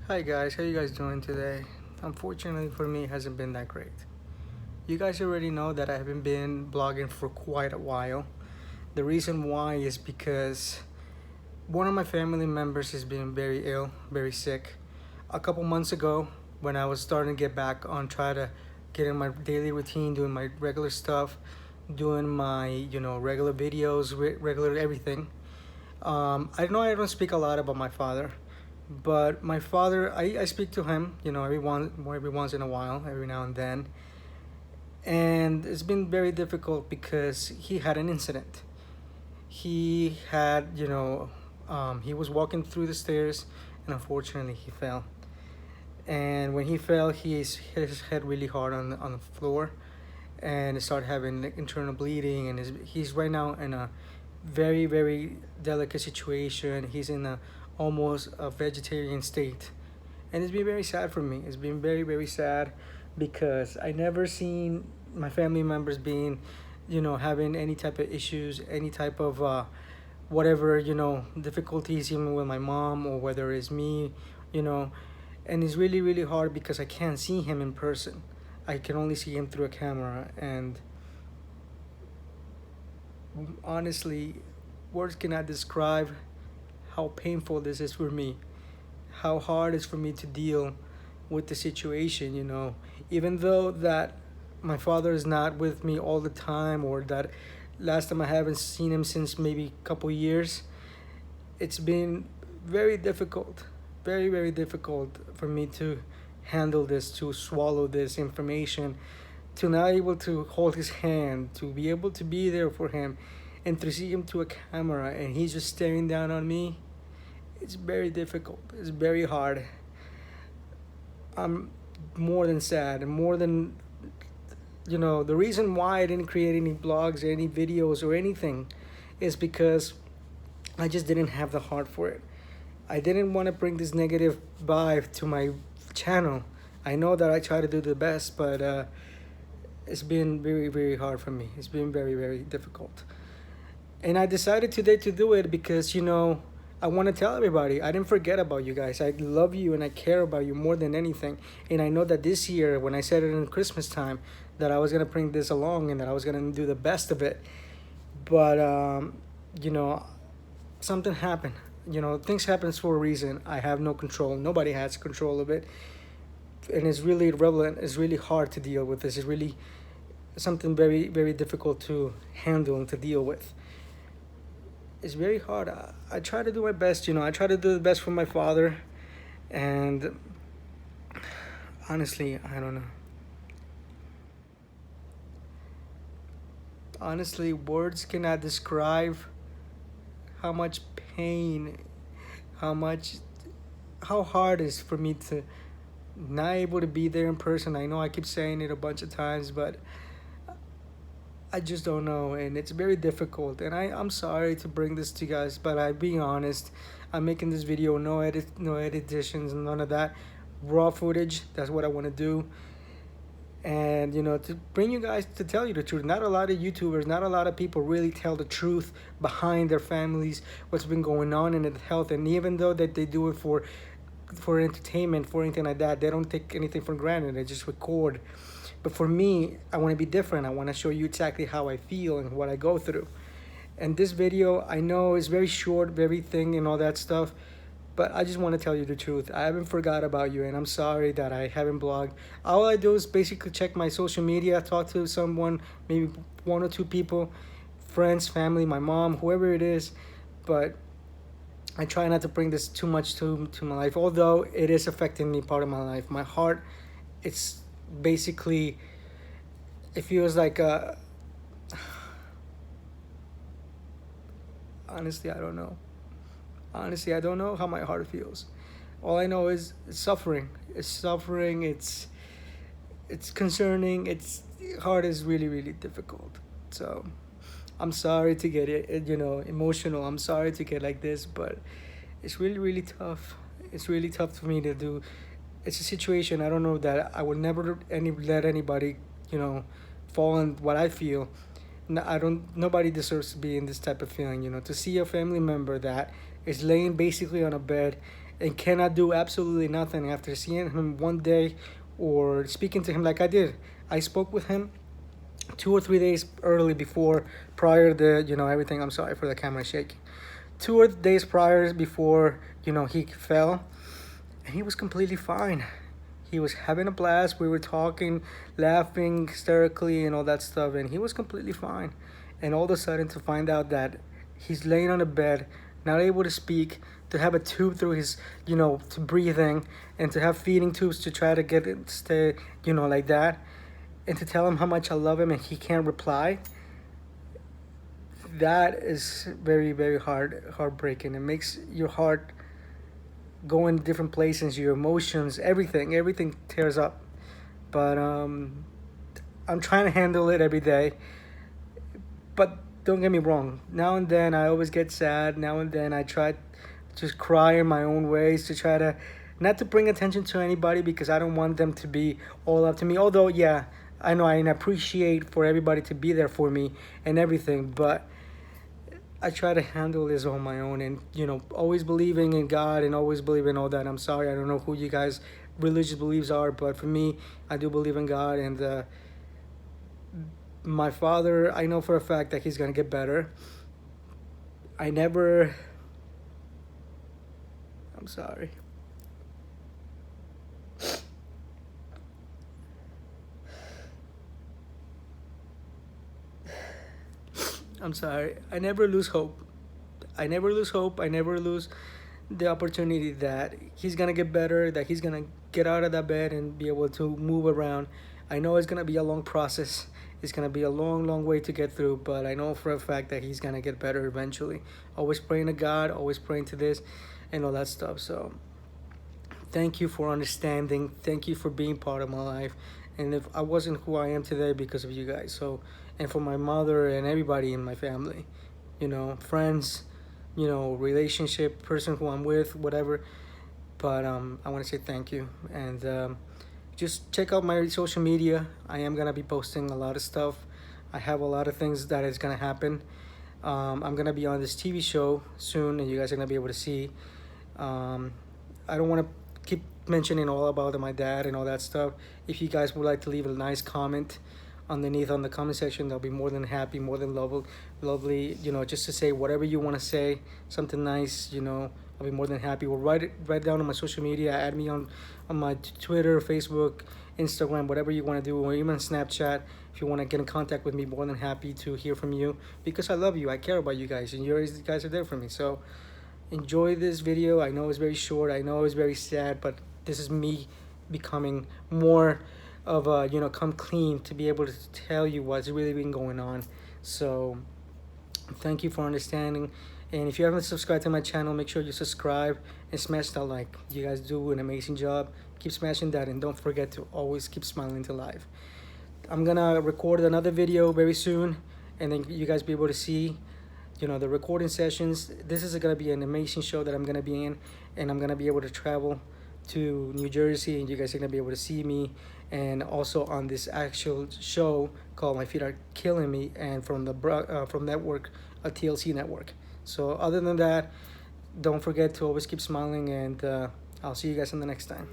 Hi guys, how you guys doing today? Unfortunately for me, it hasn't been that great. You guys already know that I haven't been blogging for quite a while. The reason why is because one of my family members has been very ill, very sick. A couple months ago, when I was starting to get back on try to get in my daily routine, doing my regular stuff, doing my regular videos, regular everything. I know I don't speak a lot about my father, but my father, I speak to him, every once in a while, every now and then, and it's been very difficult because he had an incident. He had, he was walking through the stairs, and unfortunately, he fell. And when he fell, hit his head really hard on the floor, and it started having internal bleeding. And he's right now in a very delicate situation. He's in a almost a vegetarian state, and it's been very sad for me. It's been very sad because I never seen my family members being, having any type of issues, any type of whatever, difficulties, even with my mom or whether it's me, you know. And it's really hard because I can't see him in person. I can only see him through a camera, and honestly, words cannot describe how painful this is for me, how hard it's for me to deal with the situation, even though that my father is not with me all the time, or that last time I haven't seen him since maybe a couple years. It's been very difficult, very difficult for me to handle this, to swallow this information, to not able to hold his hand, to be able to be there for him, and to see him to a camera and he's just staring down on me. It's very difficult. It's very hard. I'm more than sad, and more than, the reason why I didn't create any blogs or any videos or anything is because I just didn't have the heart for it. I didn't want to bring this negative vibe to my channel. I know that I try to do the best, but it's been very hard for me. It's been very difficult. And I decided today to do it because, I want to tell everybody I didn't forget about you guys. I love you and I care about you more than anything. And I know that this year, when I said it in Christmas time, that I was going to bring this along and that I was going to do the best of it. But, you know, something happened. Things happen for a reason. I have no control. Nobody has control of it. And it's really relevant. It's really hard to deal with this. It's really something very difficult to handle and to deal with. It's very hard. I try to do my best, I try to do the best for my father. And honestly, I don't know. Honestly, words cannot describe how much pain, how much, how hard it is for me to not able to be there in person. I know I keep saying it a bunch of times, but I just don't know, and it's very difficult. And I'm sorry to bring this to you guys, but I'm being honest. I'm making this video, no editions, none of that. Raw footage. That's what I want to do. And to bring you guys, to tell you the truth. Not a lot of YouTubers, not a lot of people really tell the truth behind their families, what's been going on in their health. And even though that they do it for entertainment, for anything like that, they don't take anything for granted. They just record. But for me, I want to be different. I want to show you exactly how I feel and what I go through. And this video, I know, is very short, very thing and all that stuff, but I just want to tell you the truth. I haven't forgot about you, and I'm sorry that I haven't blogged. All I do is basically check my social media, talk to someone, maybe one or two people, friends, family, my mom, whoever it is. But I try not to bring this too much to my life, although it is affecting me part of my life. My heart, it's basically, it feels like honestly, I don't know. Honestly, I don't know how my heart feels. All I know is it's suffering. It's suffering. It's concerning. It's heart is really difficult. So I'm sorry to get it, emotional. I'm sorry to get like this, but it's really tough. It's really tough for me to do. It's a situation, I don't know, that I would never let anybody, fall in what I feel. I don't. Nobody deserves to be in this type of feeling. To see a family member that is laying basically on a bed, and cannot do absolutely nothing after seeing him one day or speaking to him like I did. I spoke with him 2 or 3 days early before, prior to, everything. I'm sorry for the camera shaking. 2 days prior before, he fell, and he was completely fine. He was having a blast. We were talking, laughing hysterically and all that stuff, and he was completely fine. And all of a sudden, to find out that he's laying on a bed, not able to speak, to have a tube through his, to breathing, and to have feeding tubes to try to get it to stay, like that, and to tell him how much I love him and he can't reply. That is very, very heartbreaking. It makes your heart go in different places, your emotions, everything tears up. But I'm trying to handle it every day. But don't get me wrong, now and then I always get sad. Now and then I try to just cry in my own ways, to try to not to bring attention to anybody, because I don't want them to be all up to me. Although, yeah, I know I appreciate for everybody to be there for me and everything, but I try to handle this on my own, and always believing in God and always believing all that. I'm sorry, I don't know who you guys' religious beliefs are, but for me, I do believe in God. And my father, I know for a fact that he's gonna get better. I'm sorry. I'm sorry. I never lose hope. I never lose hope. I never lose the opportunity that he's going to get better, that he's going to get out of that bed and be able to move around. I know it's going to be a long process. It's going to be a long, long way to get through, but I know for a fact that he's going to get better eventually. Always praying to God, always praying to this and all that stuff. So thank you for understanding. Thank you for being part of my life. And if I wasn't who I am today, because of you guys. So, and for my mother and everybody in my family, friends, relationship, person who I'm with, whatever. But I want to say thank you. And just check out my social media. I am going to be posting a lot of stuff. I have a lot of things that is going to happen. I'm going to be on this TV show soon, and you guys are going to be able to see. I don't want to keep mentioning all about my dad and all that stuff. If you guys would like to leave a nice comment underneath on the comment section, I'll be more than happy, more than lovely, just to say whatever you want to say, something nice, I'll be more than happy. Or write it down on my social media, add me on my Twitter, Facebook, Instagram, whatever you want to do, or even Snapchat. If you want to get in contact with me, more than happy to hear from you, because I love you, I care about you guys, and you guys are there for me. So enjoy this video. I know it's very short, I know it's very sad, but this is me becoming more of a, come clean, to be able to tell you what's really been going on. So thank you for understanding. And if you haven't subscribed to my channel, make sure you subscribe and smash that like. You guys do an amazing job. Keep smashing that, and don't forget to always keep smiling to life. I'm gonna record another video very soon, and then you guys be able to see the recording sessions. This is gonna be an amazing show that I'm gonna be in, and I'm gonna be able to travel to New Jersey, and you guys are gonna be able to see me, and also on this actual show called My Feet Are Killing Me, and from network, a TLC network. So other than that, don't forget to always keep smiling, and I'll see you guys in the next time.